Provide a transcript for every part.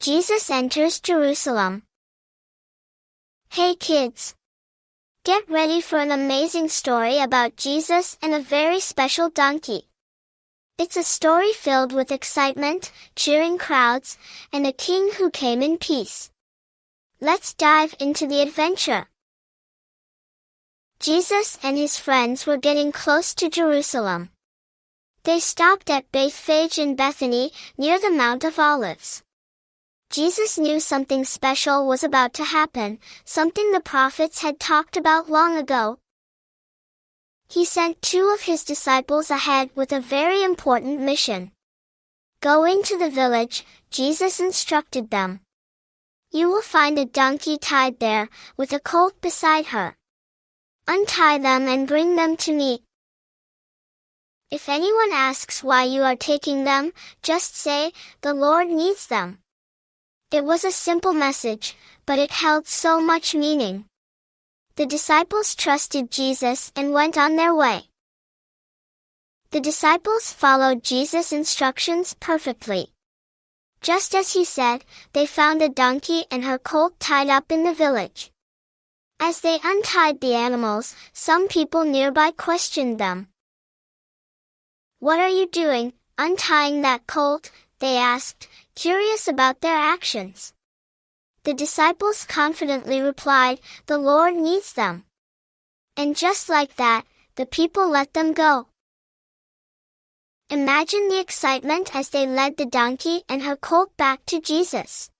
Jesus enters Jerusalem. Hey kids! Get ready for an amazing story about Jesus and a very special donkey. It's a story filled with excitement, cheering crowds, and a king who came in peace. Let's dive into the adventure. Jesus and his friends were getting close to Jerusalem. They stopped at Bethphage in Bethany, near the Mount of Olives. Jesus knew something special was about to happen, something the prophets had talked about long ago. He sent 2 of his disciples ahead with a very important mission. Go into the village, Jesus instructed them. You will find a donkey tied there, with a colt beside her. Untie them and bring them to me. If anyone asks why you are taking them, just say, the Lord needs them. It was a simple message, but it held so much meaning. The disciples trusted Jesus and went on their way. The disciples followed Jesus' instructions perfectly. Just as he said, they found a donkey and her colt tied up in the village. As they untied the animals, some people nearby questioned them. "What are you doing, untying that colt?" they asked, curious about their actions. The disciples confidently replied, "The Lord needs them." And just like that, the people let them go. Imagine the excitement as they led the donkey and her colt back to Jesus.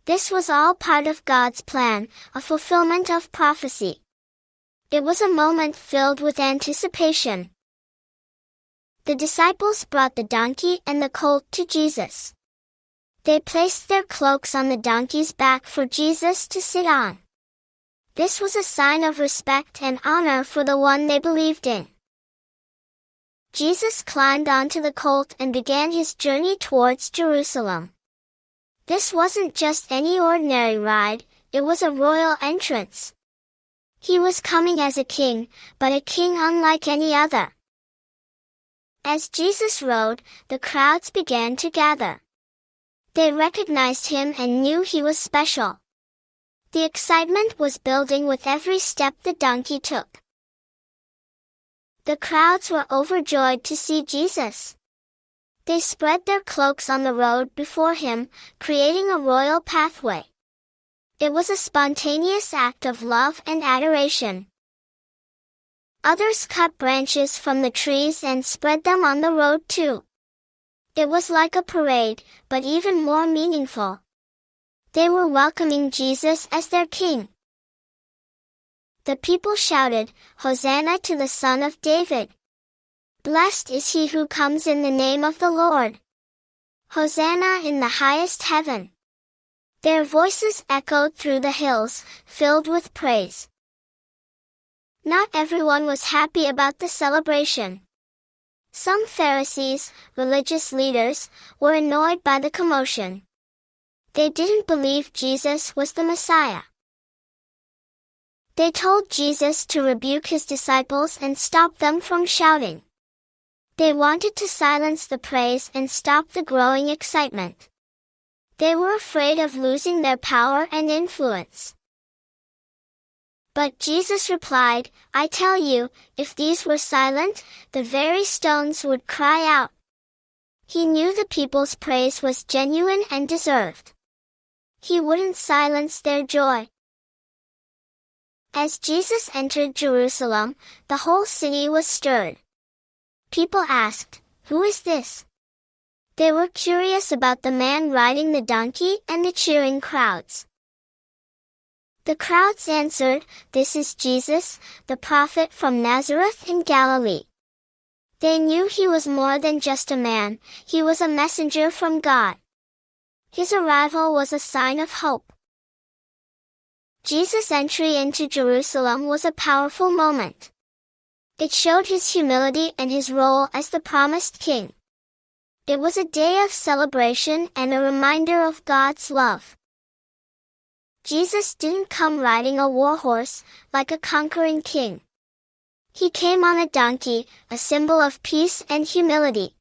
This was all part of God's plan, a fulfillment of prophecy. It was a moment filled with anticipation. The disciples brought the donkey and the colt to Jesus. They placed their cloaks on the donkey's back for Jesus to sit on. This was a sign of respect and honor for the one they believed in. Jesus climbed onto the colt and began his journey towards Jerusalem. This wasn't just any ordinary ride, it was a royal entrance. He was coming as a king, but a king unlike any other. As Jesus rode, the crowds began to gather. They recognized him and knew he was special. The excitement was building with every step the donkey took. The crowds were overjoyed to see Jesus. They spread their cloaks on the road before him, creating a royal pathway. It was a spontaneous act of love and adoration. Others cut branches from the trees and spread them on the road too. It was like a parade, but even more meaningful. They were welcoming Jesus as their king. The people shouted, "Hosanna to the Son of David! Blessed is he who comes in the name of the Lord! Hosanna in the highest heaven!" Their voices echoed through the hills, filled with praise. Not everyone was happy about the celebration. Some Pharisees, religious leaders, were annoyed by the commotion. They didn't believe Jesus was the Messiah. They told Jesus to rebuke his disciples and stop them from shouting. They wanted to silence the praise and stop the growing excitement. They were afraid of losing their power and influence. But Jesus replied, "I tell you, if these were silent, the very stones would cry out." He knew the people's praise was genuine and deserved. He wouldn't silence their joy. As Jesus entered Jerusalem, the whole city was stirred. People asked, "Who is this?" They were curious about the man riding the donkey and the cheering crowds. The crowds answered, "This is Jesus, the prophet from Nazareth in Galilee." They knew he was more than just a man, he was a messenger from God. His arrival was a sign of hope. Jesus' entry into Jerusalem was a powerful moment. It showed his humility and his role as the promised king. It was a day of celebration and a reminder of God's love. Jesus didn't come riding a war horse, like a conquering king. He came on a donkey, a symbol of peace and humility.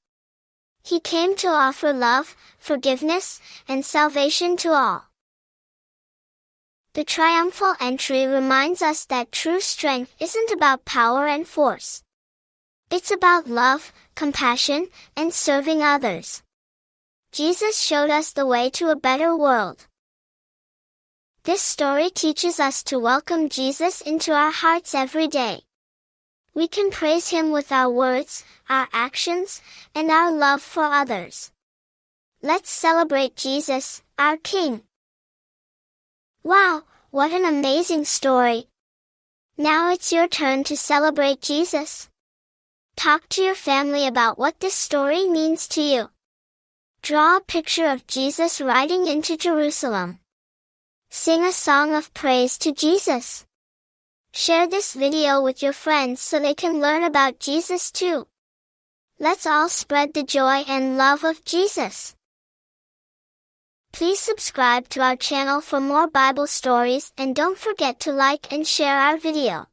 He came to offer love, forgiveness, and salvation to all. The triumphal entry reminds us that true strength isn't about power and force. It's about love, compassion, and serving others. Jesus showed us the way to a better world. This story teaches us to welcome Jesus into our hearts every day. We can praise Him with our words, our actions, and our love for others. Let's celebrate Jesus, our King. Wow, what an amazing story! Now it's your turn to celebrate Jesus. Talk to your family about what this story means to you. Draw a picture of Jesus riding into Jerusalem. Sing a song of praise to Jesus. Share this video with your friends so they can learn about Jesus too. Let's all spread the joy and love of Jesus. Please subscribe to our channel for more Bible stories and don't forget to like and share our video.